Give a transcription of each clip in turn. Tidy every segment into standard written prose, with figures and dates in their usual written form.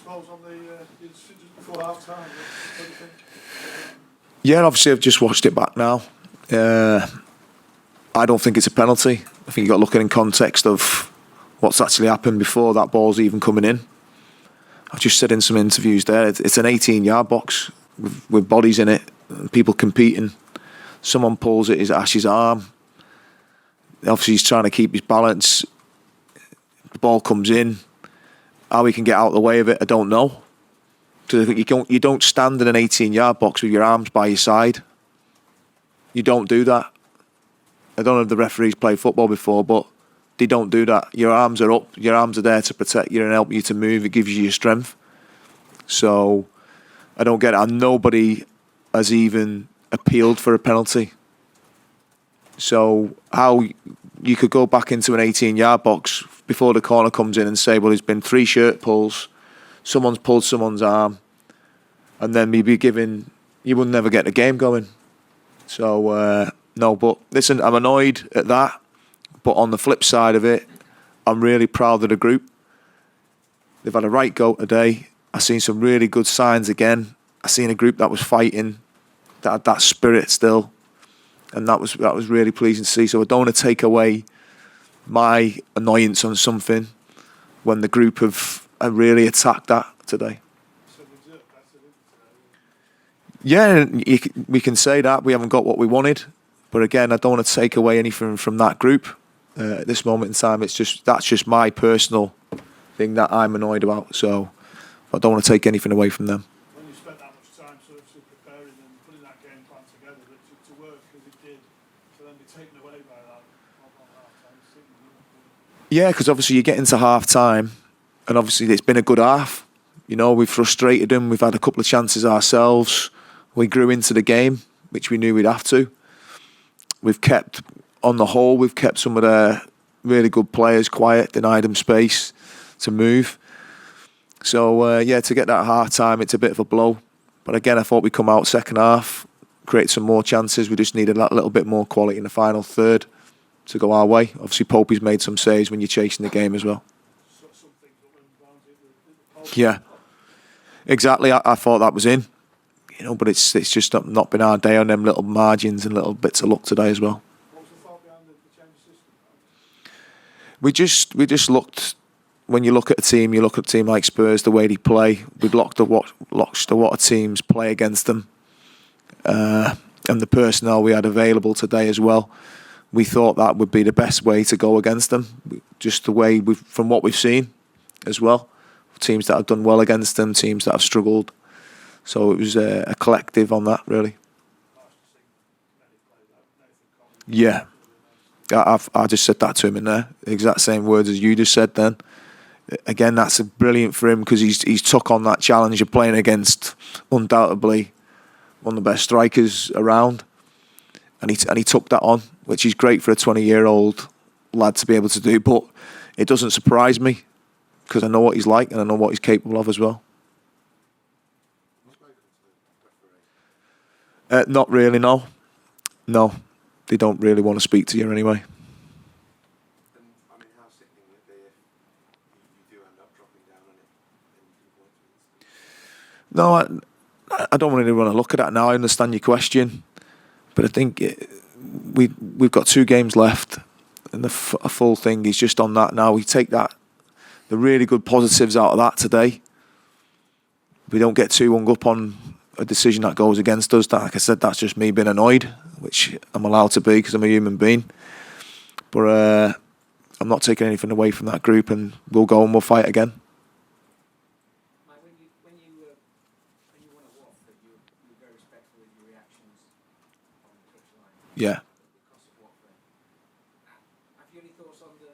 suppose, on the just before half time. What do you think? Yeah, obviously I've just watched it back now. I don't think it's a penalty. I think you've got to look at it in context of what's actually happened before that ball's even coming in. I've just said in some interviews there, it's an 18-yard box with bodies in it, and people competing. Someone pulls at Ash's arm. Obviously he's trying to keep his balance. The ball comes in. How he can get out of the way of it, I don't know. Because you don't stand in an 18-yard box with your arms by your side. You don't do that. I don't know if the referees played football before, but they don't do that. Your arms are up. Your arms are there to protect you and help you to move. It gives you your strength. So I don't get it. And nobody has even appealed for a penalty. So how you could go back into an 18-yard box before the corner comes in and say, well, there's been 3 shirt pulls, someone's pulled someone's arm, and then maybe you would never get the game going. So, no, but listen, I'm annoyed at that. But on the flip side of it, I'm really proud of the group. They've had a right go today. I've seen some really good signs again. I've seen a group that was fighting, that had that spirit still. And that was really pleasing to see. So I don't want to take away my annoyance on something when the group have really attacked that today. Yeah, we can say that. We haven't got what we wanted. But again, I don't want to take away anything from that group. At this moment in time, that's just my personal thing that I'm annoyed about. So I don't want to take anything away from them. When you spent that much time sort of preparing and putting that game plan together, to work as it did, to then be taken away by that on half-time. Yeah, because obviously you get into half-time, and obviously it's been a good half. You know, we've frustrated them. We've had a couple of chances ourselves. We grew into the game, which we knew we'd have to. We've kept some of their really good players quiet, denied them space to move. So, to get that half-time, it's a bit of a blow. But again, I thought we'd come out second half, create some more chances. We just needed that little bit more quality in the final third to go our way. Obviously, Popey's made some saves when you're chasing the game as well. Yeah, exactly. I thought that was in. You know, but it's just not been our day on them little margins and little bits of luck today as well. What was the thought behind the change of system? We just looked. When you look at a team, you look at a team like Spurs, the way they play. We'd watched a lot of teams play against them, and the personnel we had available today as well. We thought that would be the best way to go against them. Just the way from what we've seen, as well. Teams that have done well against them, teams that have struggled. So it was a collective on that, really. Yeah. I just said that to him in there. The exact same words as you just said then. Again, that's brilliant for him because he's took on that challenge of playing against undoubtedly one of the best strikers around. And he took that on, which is great for a 20-year-old lad to be able to do. But it doesn't surprise me because I know what he's like and I know what he's capable of as well. Not really, no. No, they don't really want to speak to you anyway. I mean, how sickening would it be if you do end up dropping down on it? No, I don't really want to look at that now. I understand your question, but I think we've got 2 games left, and a full thing is just on that now. We take the really good positives out of that today. We don't get too hung up on a decision that goes against us. That, like I said, that's just me being annoyed, which I'm allowed to be because I'm a human being. But I'm not taking anything away from that group, and we'll go and we'll fight again. Mike, when you won at Watford, you were very respectful of your reactions on the touchline. Yeah. Because of Watford. Have you any thoughts on the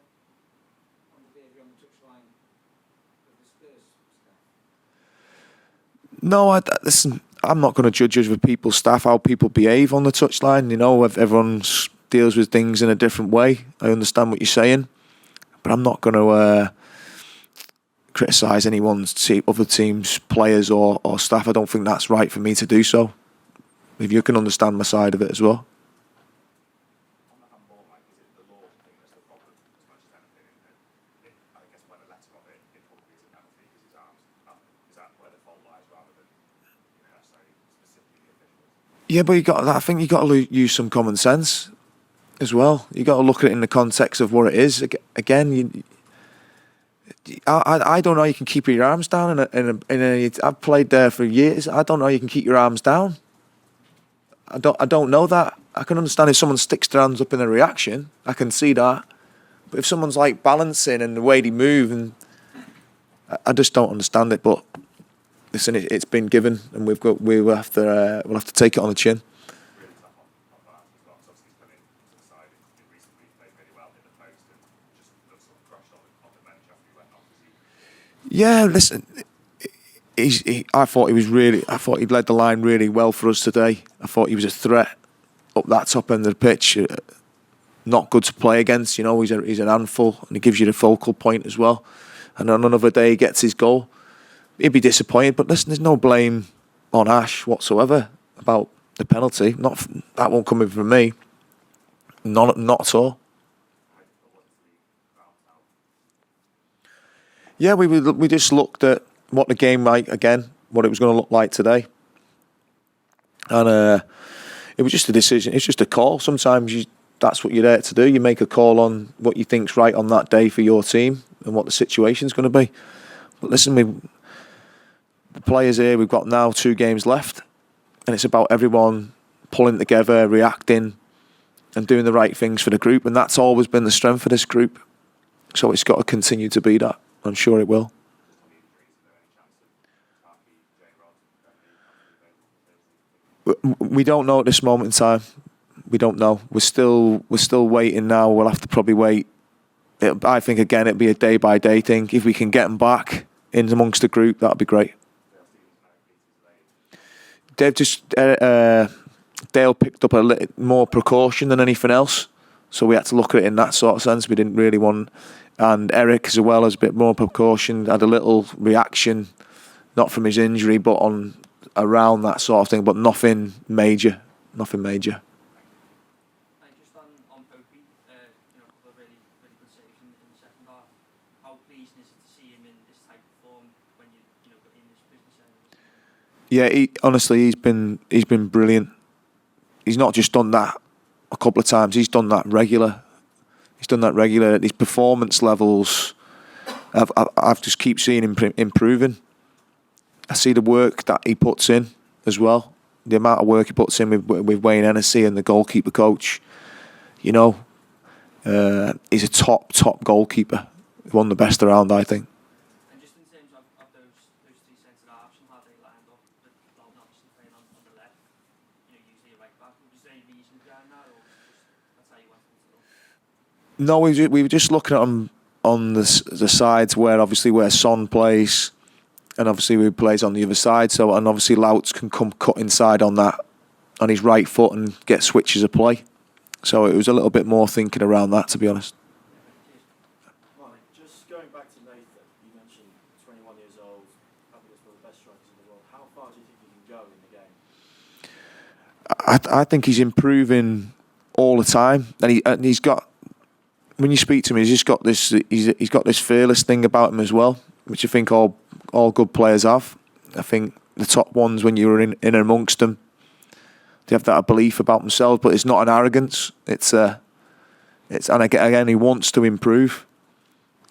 behaviour on the touchline of the Spurs staff? No, listen, I'm not going to judge other people's staff, how people behave on the touchline. You know, everyone deals with things in a different way. I understand what you're saying, but I'm not going to criticise other team's players or staff. I don't think that's right for me to do so. If you can understand my side of it as well. On the handball, Mike, is it the law thing that's the problem as much as anything? I guess by the letter of it, it probably is a penalty because his arm's up. Is Yeah, but I think you got to use some common sense as well. You got to look at it in the context of what it is. Again, I don't know how you can keep your arms down I've played there for years. I don't know how you can keep your arms down. I don't know that. I can understand if someone sticks their hands up in a reaction. I can see that. But if someone's like balancing and the way they move, and I just don't understand it. But listen, it's been given, and we'll have to take it on the chin. Really tough on Barnes as well. 'Cause obviously he's come into the side in recent weeks, played really well in the post, and just looks sort of crushed on the bench after he went off. Yeah, listen. I thought he'd led the line really well for us today. I thought he was a threat up that top end of the pitch. Not good to play against, you know. He's an handful, and he gives you the focal point as well. And on another day, he gets his goal. He'd be disappointed, but listen, there's no blame on Ash whatsoever about the penalty. That won't come in from me. Not at all. Yeah, we just looked at what the game what it was going to look like today, and it was just a decision. It's just a call. Sometimes that's what you're there to do. You make a call on what you think's right on that day for your team and what the situation's going to be. But listen, the players here, we've got now 2 games left, and it's about everyone pulling together, reacting, and doing the right things for the group. And that's always been the strength of this group. So it's got to continue to be that. I'm sure it will. We don't know at this moment in time. We don't know. We're still waiting now. We'll have to probably wait. I think again it'll be a day by day thing. If we can get them back in amongst the group, that'd be great. They've just Dale picked up a little more precaution than anything else, so we had to look at it in that sort of sense. We didn't really want, and Eric as well as a bit more precaution. Had a little reaction, not from his injury, but on around that sort of thing, but nothing major. Nothing major. Just on Popey, a couple of really good saves in the second half. How pleasing is it to see him in this type of form when you in this business end? Yeah, honestly, he's been brilliant. He's not just done that a couple of times. He's done that regular. His performance levels, I've just keep seeing him improving. I see the work that he puts in as well. The amount of work he puts in with Wayne Hennessy and the goalkeeper coach. He's a top goalkeeper. One of the best around, I think. And just in terms of those 2 centre halves and how they lined up, with Wout obviously playing on the left, usually a right back. Was there any reason behind that, or that's how you went into it? No, we were just looking at him on the sides where Son plays. And obviously we plays on the other side, and obviously Louts can come cut inside on his right foot and get switches of play. So it was a little bit more thinking around that, to be honest. Right, just going back to Nathan, you mentioned 21 years old, probably one of the best strikers in the world. How far do you think he can go in the game? I think he's improving all the time, and he's got. When you speak to him, he's got this fearless thing about him as well, which I think all good players have. I think the top ones, when you're in amongst them, they have that belief about themselves, but it's not an arrogance. And again, he wants to improve.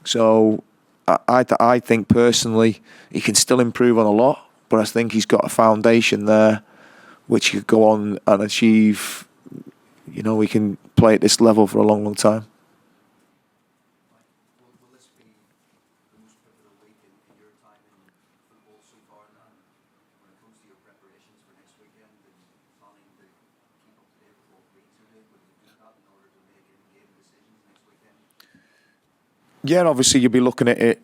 So I think personally he can still improve on a lot, but I think he's got a foundation there which he could go on and achieve. We can play at this level for a long, long time. Will this be the most pivotal week in your time in football so far now, when it comes to your preparations for next weekend and planning to keep up to date with what Leeds are doing? Will you do that in order to make in-game decisions next weekend? Yeah, obviously you'll be looking at it.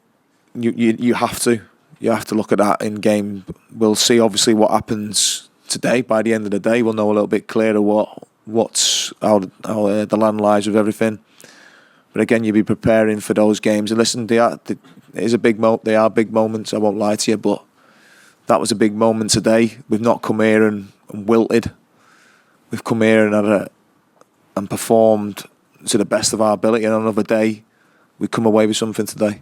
You have to. You have to look at that in game. We'll see obviously what happens today. By the end of the day, we'll know a little bit clearer how the land lies with everything. But again, you'll be preparing for those games. And listen, they are big moments. I won't lie to you, but that was a big moment today. We've not come here and wilted. We've come here and performed to the best of our ability. And another day, we come away with something today.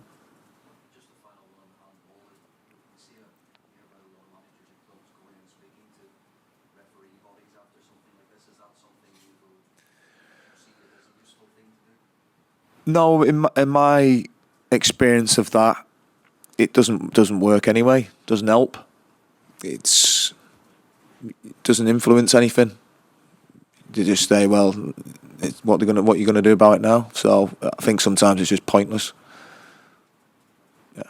Just a final one on handball. We see about a lot of managers and clubs going and speaking to referee bodies after No, in my experience of that, it doesn't work anyway. Doesn't help. It doesn't influence anything. They just say, well, what you're gonna do about it now. So I think sometimes it's just pointless. Yeah.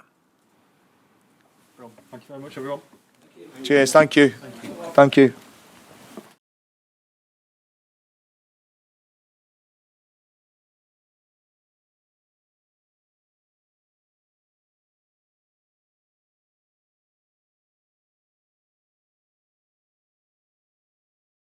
Thank you very much, everyone. Cheers. Thank you. Thank you.